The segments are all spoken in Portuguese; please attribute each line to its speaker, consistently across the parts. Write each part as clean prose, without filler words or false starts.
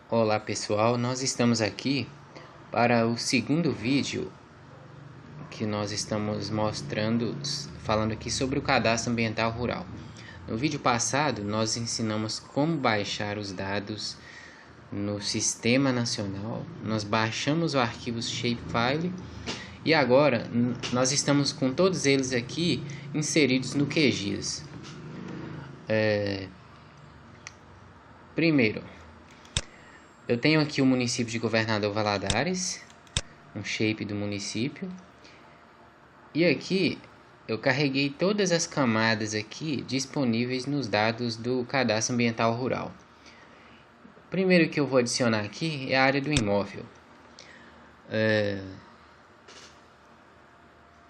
Speaker 1: Olá pessoal, nós estamos aqui para o segundo vídeo que nós estamos falando aqui sobre o cadastro ambiental rural. No vídeo passado nós ensinamos como baixar os dados no sistema nacional, nós baixamos o arquivo shapefile e agora nós estamos com todos eles aqui inseridos no QGIS. Primeiro, eu tenho aqui o município de Governador Valadares, um shape do município. E aqui eu carreguei todas as camadas aqui disponíveis nos dados do Cadastro Ambiental Rural. O primeiro que eu vou adicionar aqui é a área do imóvel.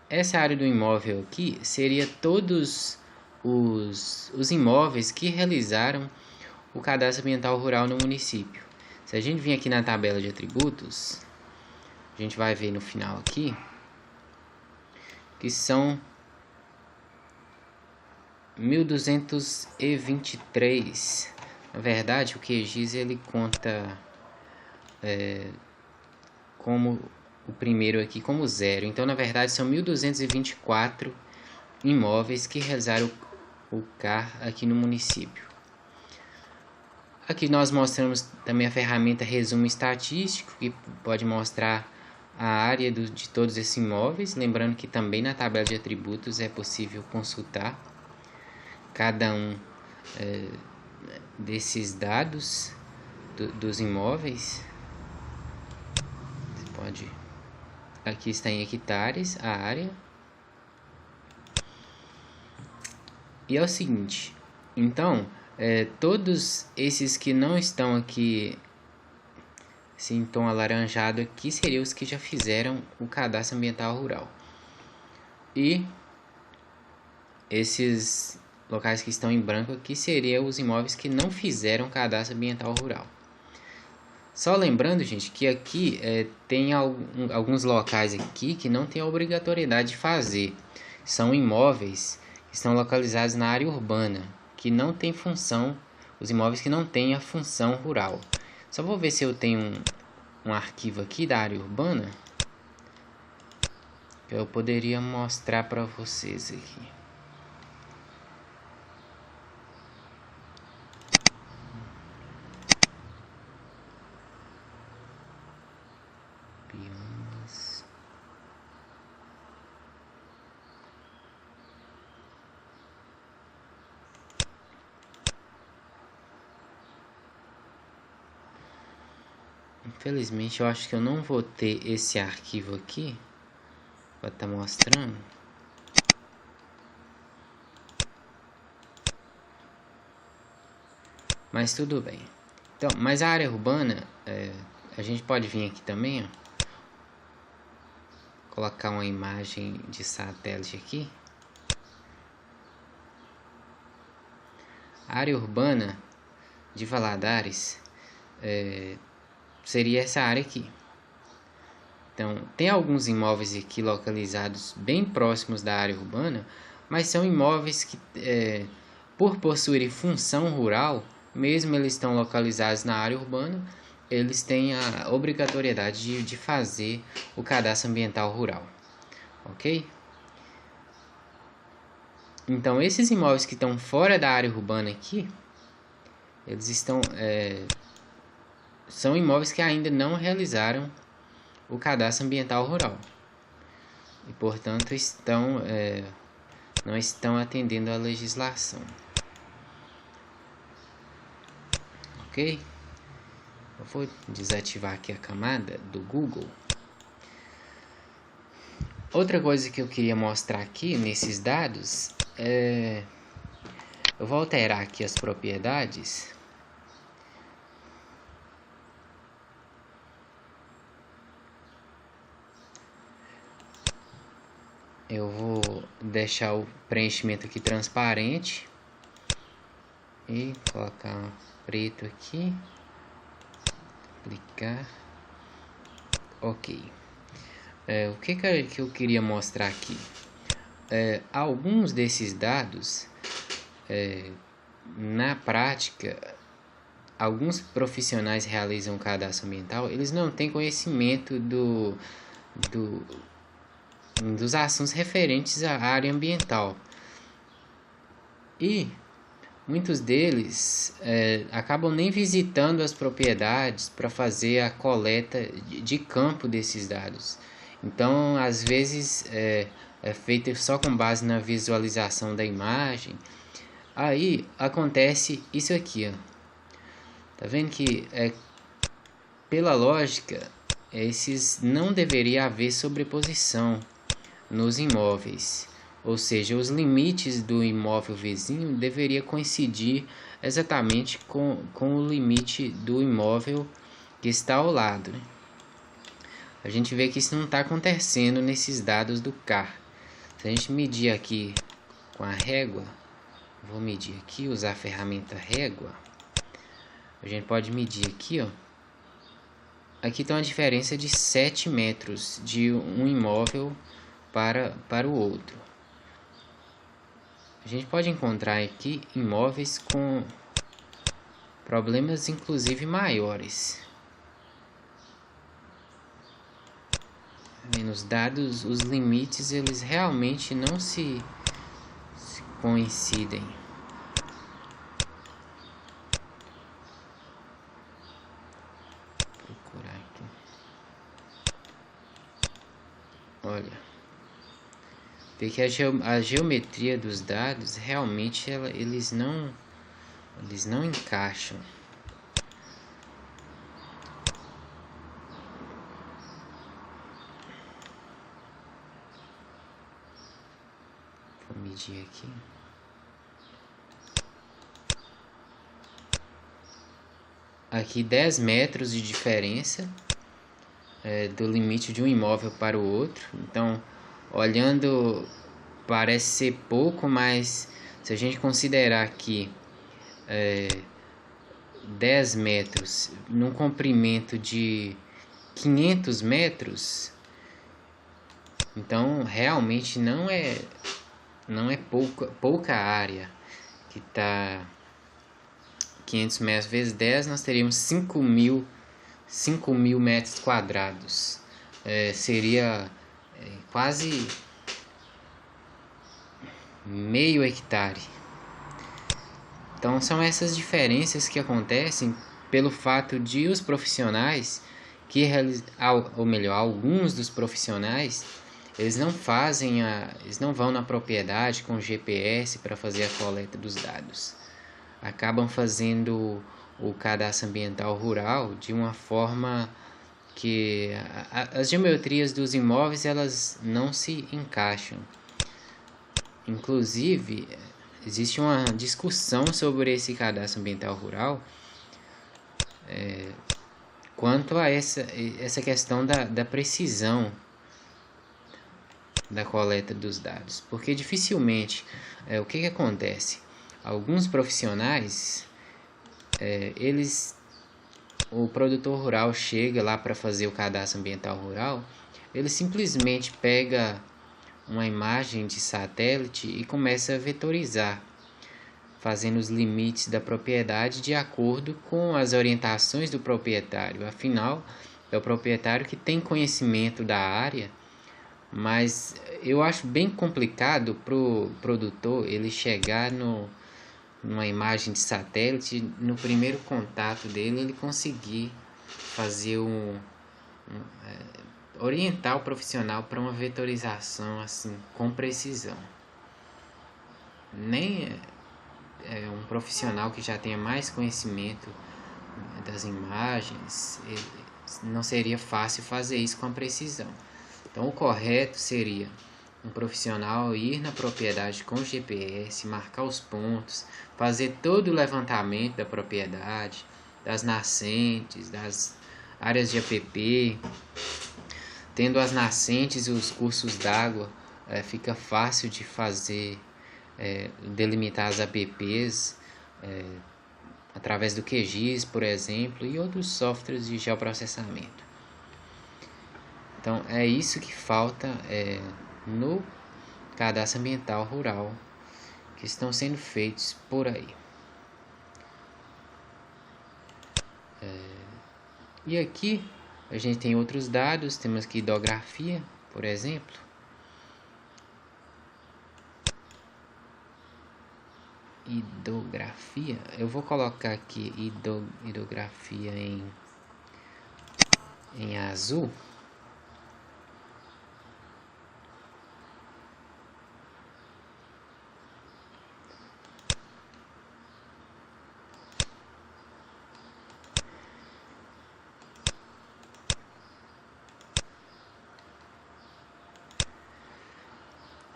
Speaker 1: Essa área do imóvel aqui seria todos os imóveis que realizaram o Cadastro Ambiental Rural no município. Se a gente vir aqui na tabela de atributos, a gente vai ver no final aqui que são 1223. Na verdade, o QGIS ele conta como o primeiro aqui como zero. Então, na verdade, são 1224 imóveis que realizaram o CAR aqui no município. Aqui nós mostramos também a ferramenta resumo estatístico, que pode mostrar a área de todos esses imóveis. Lembrando que também na tabela de atributos é possível consultar cada um desses dados dos imóveis. Você pode... Aqui está em hectares a área. E é o seguinte, então... todos esses que não estão aqui em tom alaranjado aqui seriam os que já fizeram o cadastro ambiental rural. E esses locais que estão em branco aqui seriam os imóveis que não fizeram cadastro ambiental rural. Só lembrando, gente, que aqui tem alguns locais aqui que não tem a obrigatoriedade de fazer. São imóveis que estão localizados na área urbana, que não tem função, os imóveis que não têm a função rural. Só vou ver se eu tenho um arquivo aqui da área urbana que eu poderia mostrar para vocês aqui. Biomas. Infelizmente, eu acho que eu não vou ter esse arquivo aqui para estar mostrando. Mas tudo bem. Então, mas a área urbana, a gente pode vir aqui também, ó, colocar uma imagem de satélite aqui. A área urbana de Valadares seria essa área aqui. Então, tem alguns imóveis aqui localizados bem próximos da área urbana, mas são imóveis que, por possuírem função rural, mesmo eles estão localizados na área urbana, eles têm a obrigatoriedade de fazer o cadastro ambiental rural. Ok? Então, esses imóveis que estão fora da área urbana aqui, eles estão... são imóveis que ainda não realizaram o cadastro ambiental rural e, portanto, não estão atendendo à legislação. Ok? Eu vou desativar aqui a camada do Google. Outra coisa que eu queria mostrar aqui nesses dados eu vou alterar aqui as propriedades. Eu vou deixar o preenchimento aqui transparente e colocar preto aqui, clicar, ok. O que eu queria mostrar aqui? Alguns desses dados, na prática, alguns profissionais realizam o cadastro ambiental, eles não têm conhecimento dos assuntos referentes à área ambiental. E muitos deles acabam nem visitando as propriedades para fazer a coleta de campo desses dados. Então, às vezes, é feito só com base na visualização da imagem. Aí acontece isso aqui, ó. Tá vendo que, pela lógica, esses não deveria haver sobreposição nos imóveis. Ou seja, os limites do imóvel vizinho deveria coincidir exatamente com o limite do imóvel que está ao lado. A gente vê que isso não está acontecendo nesses dados do CAR. Se a gente medir aqui com a régua, vou medir aqui, usar a ferramenta régua. A gente pode medir aqui, ó. Aqui tem uma diferença de 7 metros de um imóvel para o outro. A gente pode encontrar aqui imóveis com problemas inclusive maiores. Nos dados, os limites, eles realmente não se coincidem. Vou procurar aqui. Olha. Vê que a geometria dos dados realmente eles não encaixam. Vou medir aqui. Aqui 10 metros de diferença do limite de um imóvel para o outro. Então, olhando, parece ser pouco, mas se a gente considerar que 10 metros num comprimento de 500 metros, então realmente não é pouca área que está 500 metros vezes 10, nós teríamos 5 mil metros quadrados. Seria quase meio hectare. Então são essas diferenças que acontecem pelo fato de os profissionais alguns dos profissionais, eles não vão na propriedade com GPS para fazer a coleta dos dados. Acabam fazendo o cadastro ambiental rural de uma forma que as geometrias dos imóveis elas não se encaixam. Inclusive, existe uma discussão sobre esse cadastro ambiental rural quanto a essa questão da precisão da coleta dos dados. Porque dificilmente, o que acontece? Alguns profissionais, o produtor rural chega lá para fazer o cadastro ambiental rural, ele simplesmente pega uma imagem de satélite e começa a vetorizar, fazendo os limites da propriedade de acordo com as orientações do proprietário. Afinal, é o proprietário que tem conhecimento da área, mas eu acho bem complicado para o produtor ele chegar numa imagem de satélite, no primeiro contato dele, ele conseguir fazer orientar o profissional para uma vetorização assim, com precisão. Nem um profissional que já tenha mais conhecimento das imagens, não seria fácil fazer isso com a precisão. Então o correto seria um profissional ir na propriedade com GPS, marcar os pontos, fazer todo o levantamento da propriedade, das nascentes, das áreas de APP. Tendo as nascentes e os cursos d'água, fica fácil de fazer, delimitar as APPs através do QGIS, por exemplo, e outros softwares de geoprocessamento. Então, é isso que falta no cadastro ambiental rural que estão sendo feitos por aí. E aqui a gente tem outros dados, temos aqui hidrografia, por exemplo. Hidrografia, eu vou colocar aqui hidrografia em azul.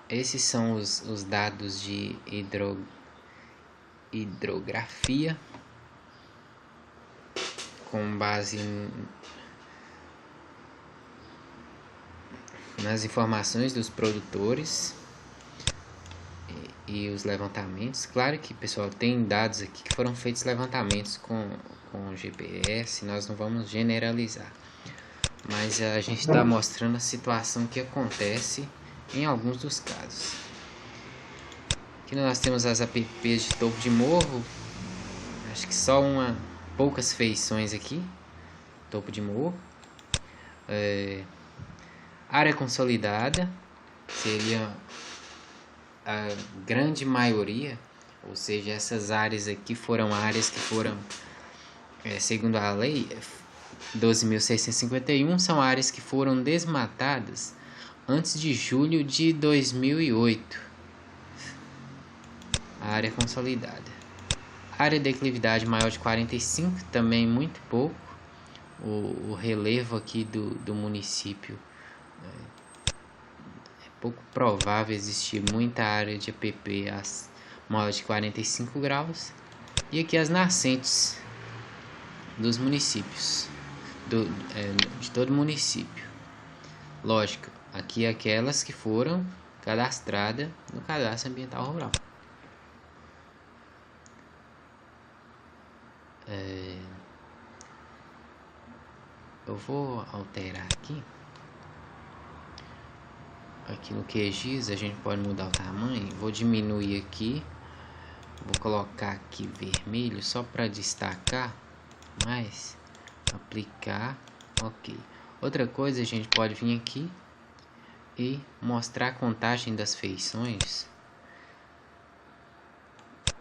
Speaker 1: Esses são os dados de hidrografia com base nas informações dos produtores e os levantamentos. Claro que, pessoal, tem dados aqui que foram feitos levantamentos com GPS, nós não vamos generalizar, mas a gente está mostrando a situação que acontece em alguns dos casos. Aqui nós temos as APPs de topo de morro, acho que só poucas feições aqui, topo de morro. Área consolidada seria a grande maioria, ou seja, essas áreas aqui foram áreas que foram, segundo a lei 12.651, são áreas que foram desmatadas antes de julho de 2008. A área consolidada. Área de declividade maior de 45, também muito pouco. O relevo aqui do município, é pouco provável existir muita área de APP maior de 45 graus. E aqui as nascentes dos municípios, de todo município. Lógico, aqui aquelas que foram cadastradas no Cadastro Ambiental Rural. Eu vou alterar aqui. Aqui no QGIS a gente pode mudar o tamanho. Vou diminuir aqui. Vou colocar aqui vermelho só para destacar mais. Aplicar. Ok. Outra coisa, a gente pode vir aqui e mostrar a contagem das feições.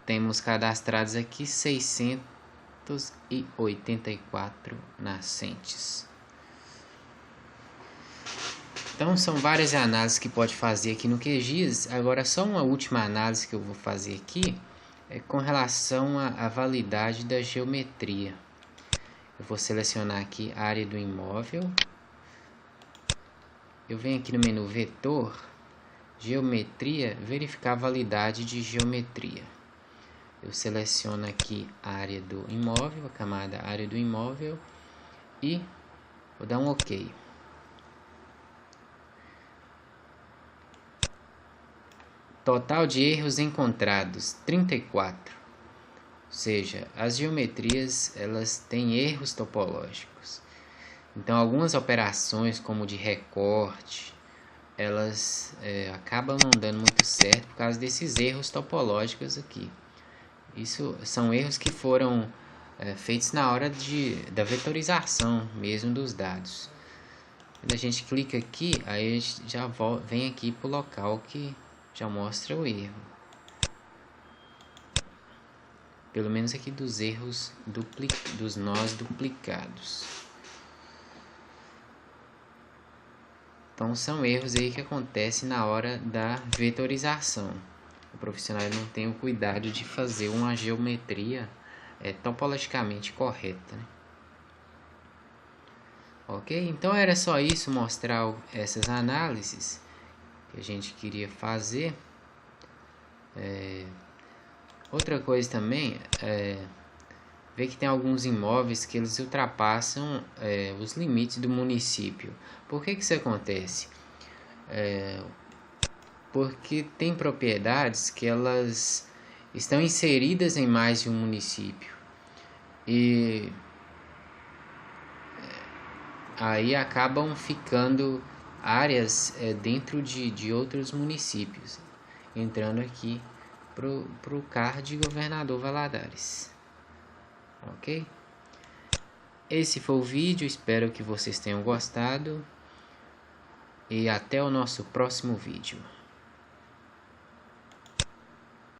Speaker 1: Temos cadastrados aqui 684 nascentes. Então são várias análises que pode fazer aqui no QGIS. Agora só uma última análise que eu vou fazer aqui é com relação à validade da geometria. Eu vou selecionar aqui a área do imóvel. Eu venho aqui no menu vetor, geometria, verificar a validade de geometria. Eu seleciono aqui a área do imóvel, a camada área do imóvel e vou dar um OK. Total de erros encontrados, 34. Ou seja, as geometrias elas têm erros topológicos. Então, algumas operações, como de recorte, elas acabam não dando muito certo por causa desses erros topológicos aqui. Isso são erros que foram feitos na hora da vetorização mesmo dos dados. Quando a gente clica aqui, aí a gente já vem aqui para o local que já mostra o erro. Pelo menos aqui dos erros dos nós duplicados. Então são erros aí que acontecem na hora da vetorização. O profissional não tem o cuidado de fazer uma geometria topologicamente correta, né? Ok? Então era só isso, mostrar essas análises que a gente queria fazer. Outra coisa também ver que tem alguns imóveis que eles ultrapassam os limites do município. Por que isso acontece? Porque tem propriedades que elas estão inseridas em mais de um município e aí acabam ficando áreas dentro de outros municípios, entrando aqui pro CAR de Governador Valadares. Ok? Esse foi o vídeo, espero que vocês tenham gostado e até o nosso próximo vídeo.